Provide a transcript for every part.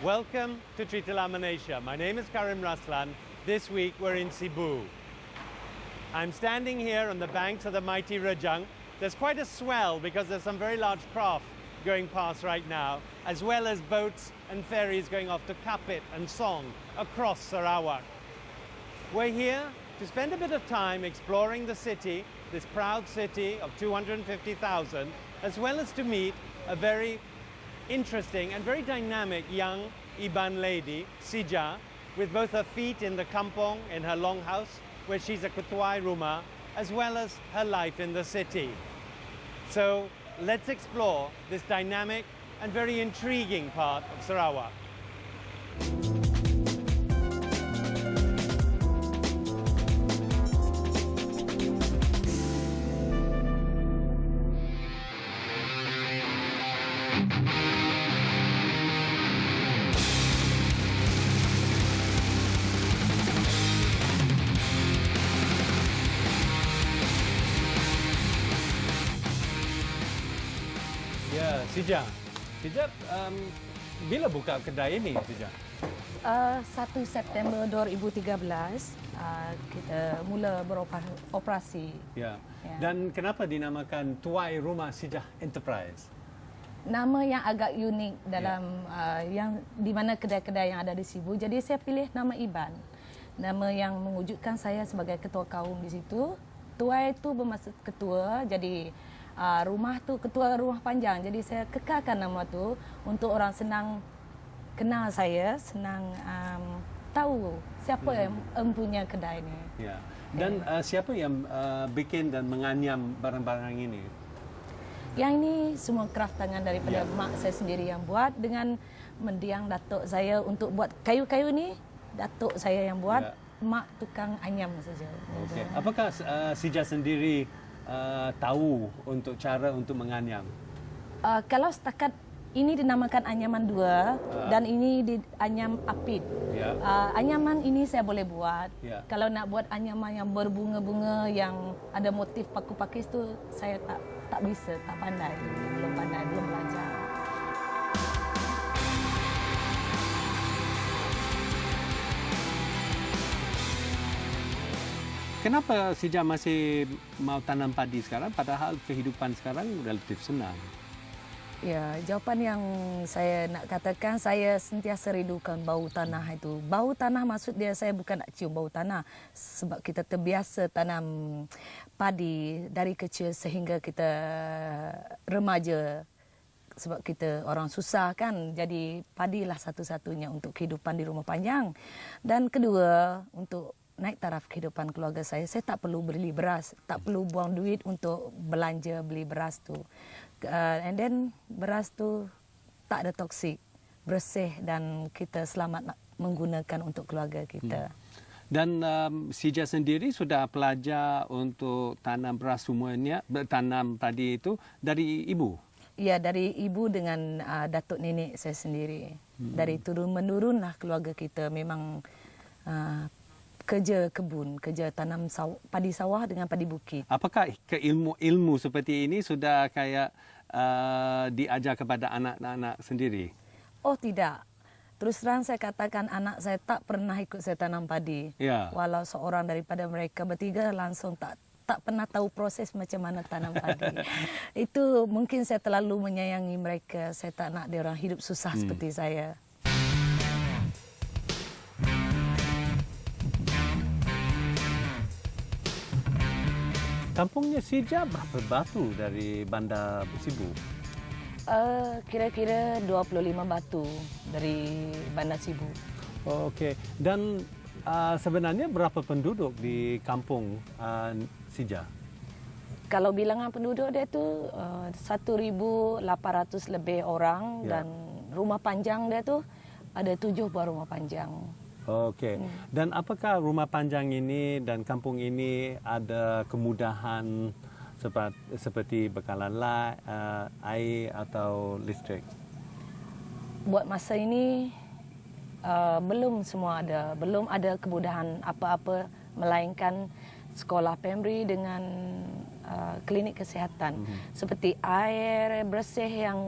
Welcome to Tritala Malaysia. My name is Karim Raslan. This week we're in Cebu. I'm standing here on the banks of the mighty Rejang. There's quite a swell because there's some very large craft going past right now, as well as boats and ferries going off to Kapit and Song across Sarawak. We're here to spend a bit of time exploring the city, this proud city of 250,000, as well as to meet a very interesting and very dynamic young Iban lady, Sija, with both her feet in the kampong, in her longhouse, where she's a ketuai rumah, as well as her life in the city. So let's explore this dynamic and very intriguing part of Sarawak. Ya, Sija, bila buka kedai ini, Sija? 1 September 2013 kita mula beroperasi. Ya. Dan kenapa dinamakan Tuai Rumah Sija Enterprise? Nama yang agak unik dalam yang di mana kedai-kedai yang ada di Cebu. Jadi saya pilih nama Iban. Nama yang mewujudkan saya sebagai ketua kaum di situ. Tuai itu bermaksud ketua, jadi rumah tu ketua rumah panjang. Jadi saya kekalkan nama tu untuk orang senang kenal saya, senang tahu siapa yang empunya kedai ni. Ya. Dan siapa yang bikin dan menganyam barang-barang ini? Yang ini semua kraft tangan daripada mak saya sendiri yang buat dengan mendiang datuk saya untuk buat kayu-kayu ni. Datuk saya yang buat, mak tukang anyam saja. Okay. Apakah Sija sendiri tahu untuk cara untuk menganyam? Kalau setakat ini dinamakan anyaman 2 dan ini dianyam apit. Anyaman ini saya boleh buat. Kalau nak buat anyaman yang berbunga-bunga yang ada motif paku pakis tu saya tak bisa, tak pandai, belum belajar. Kenapa Sija masih mau tanam padi sekarang padahal kehidupan sekarang relatif senang? Ya, jawapan yang saya nak katakan, saya sentiasa rindukan bau tanah itu. Bau tanah maksud dia saya bukan nak cium bau tanah. Sebab kita terbiasa tanam padi dari kecil sehingga kita remaja. Sebab kita orang susah kan, jadi padilah satu-satunya untuk kehidupan di rumah panjang. Dan kedua, untuk naik taraf kehidupan keluarga saya tak perlu beli beras, tak perlu buang duit untuk belanja beli beras tu. And then beras tu tak ada toksik, bersih dan kita selamat nak menggunakan untuk keluarga kita. Dan Sija sendiri sudah belajar untuk tanam beras semuanya, tanam padi itu dari ibu? Ya, dari ibu dengan datuk nenek saya sendiri. Dari turun-menurunlah keluarga kita memang kerja kebun, kerja tanam padi sawah dengan padi bukit. Apakah ilmu seperti ini sudah kayak diajar kepada anak-anak sendiri? Oh tidak. Terus terang saya katakan anak saya tak pernah ikut saya tanam padi. Walau seorang daripada mereka bertiga langsung tak pernah tahu proses macam mana tanam padi. Itu mungkin saya terlalu menyayangi mereka. Saya tak nak dia orang hidup susah seperti saya. Kampungnya Sija berapa batu dari Bandar Cebu? Kira-kira 25 batu dari Bandar Cebu. Okey. Dan sebenarnya berapa penduduk di kampung Sija? Kalau bilangan penduduk dia tu 1,800 lebih orang dan rumah panjang dia tu ada 7 buah rumah panjang. Okey. Dan apakah rumah panjang ini dan kampung ini ada kemudahan seperti bekalan air atau listrik? Buat masa ini belum semua ada, belum ada kemudahan apa-apa melainkan sekolah primary dengan klinik kesihatan. Seperti air bersih yang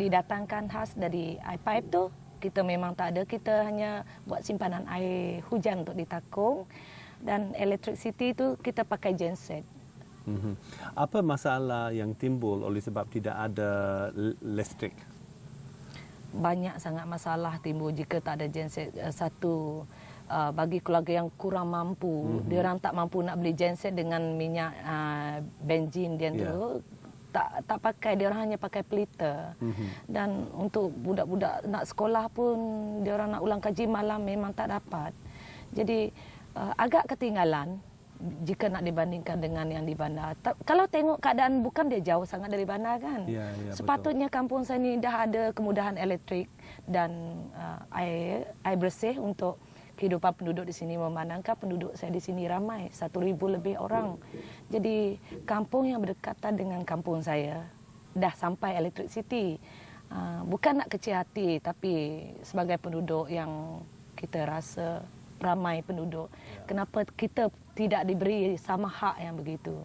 didatangkan khas dari air pipe tu kita memang tak ada. Kita hanya buat simpanan air hujan untuk ditakung. Dan electricity itu kita pakai genset. Apa masalah yang timbul oleh sebab tidak ada listrik? Banyak sangat masalah timbul jika tak ada genset. Satu, bagi keluarga yang kurang mampu, dia orang tak mampu nak beli genset dengan minyak benzin dia tu. Tak pakai, dia orang hanya pakai pelita. Dan untuk budak-budak nak sekolah pun, dia orang nak ulang kaji malam memang tak dapat. Jadi agak ketinggalan jika nak dibandingkan dengan yang di bandar. Kalau tengok keadaan bukan dia jauh sangat dari bandar kan. Sepatutnya kampung saya ni dah ada kemudahan elektrik dan air bersih untuk kehidupan penduduk di sini, memandangkan penduduk saya di sini ramai, 1,000 lebih orang. Jadi kampung yang berdekatan dengan kampung saya dah sampai elektrisiti. Bukan nak kecil hati, tapi sebagai penduduk yang kita rasa ramai penduduk, kenapa kita tidak diberi sama hak yang begitu?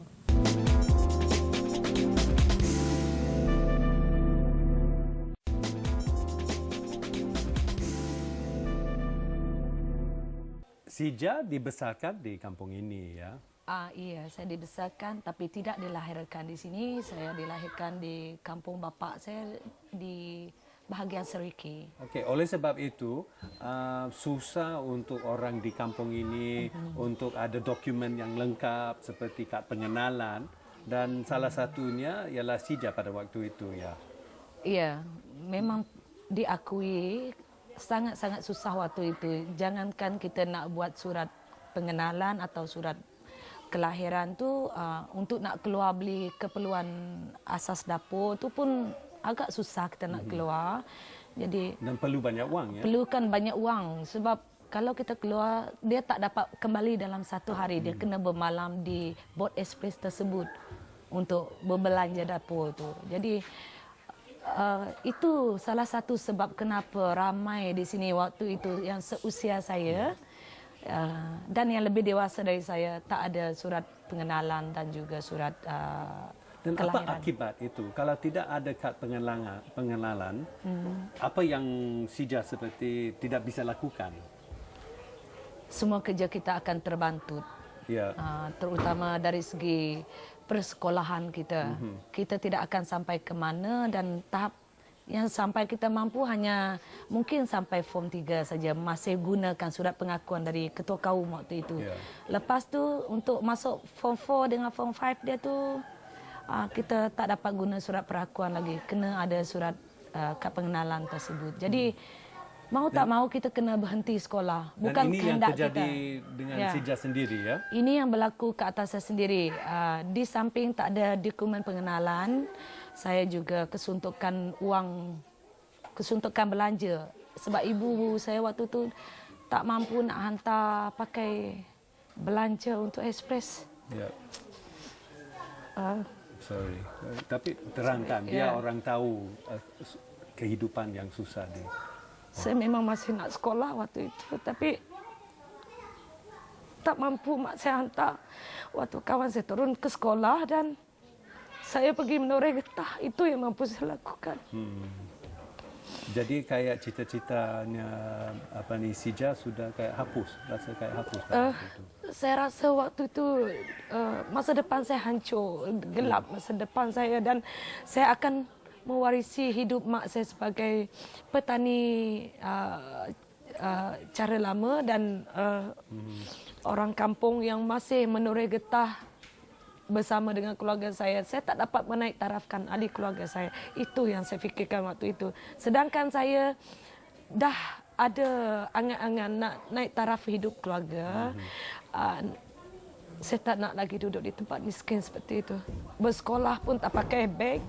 Sija dibesarkan di kampung ini, ya? Iya, saya dibesarkan tapi tidak dilahirkan di sini. Saya dilahirkan di kampung bapa saya di bahagian Seriki. Okey, oleh sebab itu susah untuk orang di kampung ini untuk ada dokumen yang lengkap seperti kad pengenalan, dan salah satunya ialah Sija pada waktu itu, ya. Iya, memang diakui sangat-sangat susah waktu itu. Jangankan kita nak buat surat pengenalan atau surat kelahiran tu, untuk nak keluar beli keperluan asas dapur tu pun agak susah kita nak keluar. Jadi dan perlu banyak wang, ya. Perlukan banyak wang sebab kalau kita keluar dia tak dapat kembali dalam satu hari. Dia kena bermalam di bot express tersebut untuk berbelanja dapur tu. Jadi itu salah satu sebab kenapa ramai di sini waktu itu yang seusia saya dan yang lebih dewasa dari saya tak ada surat pengenalan dan juga surat dan kelahiran. apa akibat itu? Kalau tidak ada kad pengenalan, apa yang Sija seperti tidak bisa lakukan? Semua kerja kita akan terbantut. Ya. Terutama dari segi persekolahan kita. Kita tidak akan sampai ke mana, dan tahap yang sampai kita mampu hanya mungkin sampai form 3 saja, masih gunakan surat pengakuan dari ketua kaum waktu itu. Lepas tu untuk masuk form 4 dengan form 5 dia tu kita tak dapat guna surat pengakuan lagi, kena ada surat kad pengenalan tersebut. Jadi mau tak mau kita kena berhenti sekolah. Bukan dan ini yang terjadi kita dengan Sija sendiri, ya? Ini yang berlaku ke atas saya sendiri. Di samping tak ada dokumen pengenalan, saya juga kesuntukan wang, kesuntukan belanja. Sebab ibu saya waktu tu tak mampu nak hantar pakai belanja untuk ekspres. Ya. Sorry. Tapi terangkan, biar orang tahu kehidupan yang susah ni. Saya memang masih nak sekolah waktu itu, tapi tak mampu mak saya hantar. Waktu kawan saya turun ke sekolah dan saya pergi menoreh getah, itu yang mampu saya lakukan. Jadi kayak cita-citanya Sija sudah kayak hapus, rasa kayak hapus. Saya rasa waktu itu masa depan saya hancur, gelap masa depan saya, dan saya akan mewarisi hidup mak saya sebagai petani cara lama dan orang kampung yang masih menoreh getah bersama dengan keluarga saya. Saya tak dapat menaik tarafkan adik keluarga saya. Itu yang saya fikirkan waktu itu. Sedangkan saya dah ada angan-angan nak naik taraf hidup keluarga. Saya tak nak lagi duduk di tempat miskin seperti itu. Bersekolah pun tak pakai beg,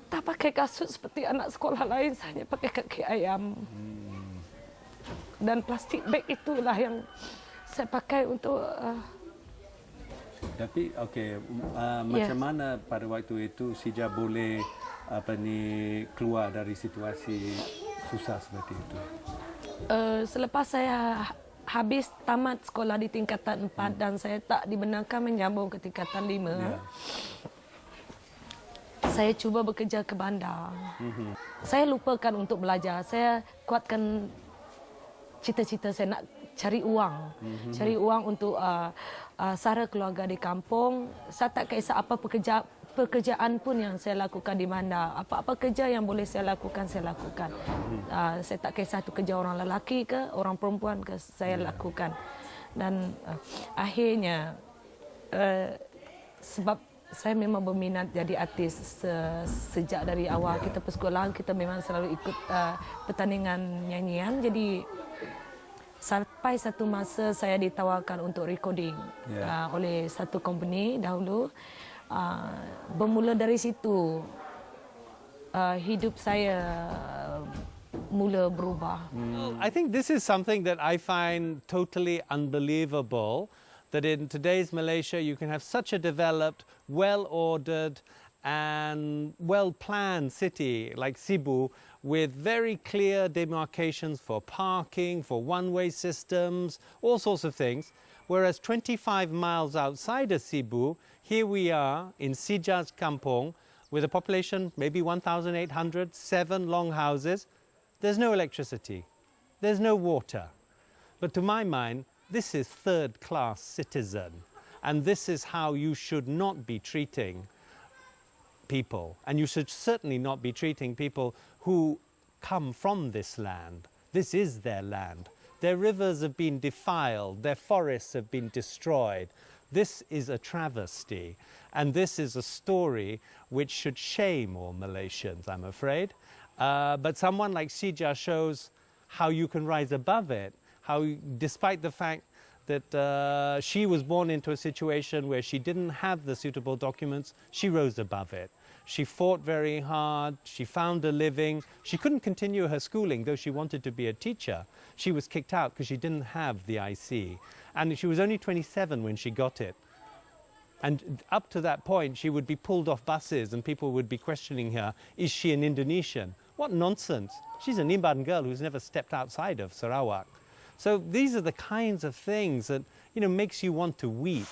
tak pakai kasut seperti anak sekolah lain. Saya hanya pakai kaki ayam. Dan plastik beg itulah yang saya pakai untuk... Tapi okey, macam mana pada waktu itu Sija boleh keluar dari situasi susah seperti itu? Selepas saya habis tamat sekolah di tingkatan 4 dan saya tak dibenarkan menyambung ke tingkatan 5. Saya cuba bekerja ke bandar. Saya lupakan untuk belajar. Saya kuatkan cita-cita saya nak cari uang. Cari uang untuk sara keluarga di kampung. Saya tak kisah apa pekerjaan pun yang saya lakukan di bandar. Apa-apa kerja yang boleh saya lakukan, saya lakukan. Saya tak kisah itu kerja orang lelaki ke, orang perempuan ke, saya lakukan. Dan akhirnya, sebab saya memang berminat jadi artis sejak dari awal kita persekolahan, kita memang selalu ikut pertandingan nyanyian. Jadi sampai satu masa saya ditawarkan untuk recording oleh satu company dahulu. Bermula dari situ hidup saya mula berubah. I think this is something that I find totally unbelievable, that in today's Malaysia you can have such a developed, well-ordered and well-planned city like Cebu with very clear demarcations for parking, for one-way systems, all sorts of things. Whereas 25 miles outside of Cebu, here we are in Sijaz Kampong with a population maybe 1,800, 7 long houses. There's no electricity, there's no water. But to my mind, this is third-class citizen, and this is how you should not be treating people. And you should certainly not be treating people who come from this land. This is their land. Their rivers have been defiled, their forests have been destroyed. This is a travesty, and this is a story which should shame all Malaysians, I'm afraid. But someone like Sija shows how you can rise above it, how despite the fact that she was born into a situation where she didn't have the suitable documents, she rose above it. She fought very hard, she found a living. She couldn't continue her schooling, though she wanted to be a teacher. She was kicked out because she didn't have the IC. And she was only 27 when she got it. And up to that point, she would be pulled off buses and people would be questioning her, is she an Indonesian? What nonsense. She's an Imban girl who's never stepped outside of Sarawak. So these are the kinds of things that, makes you want to weep.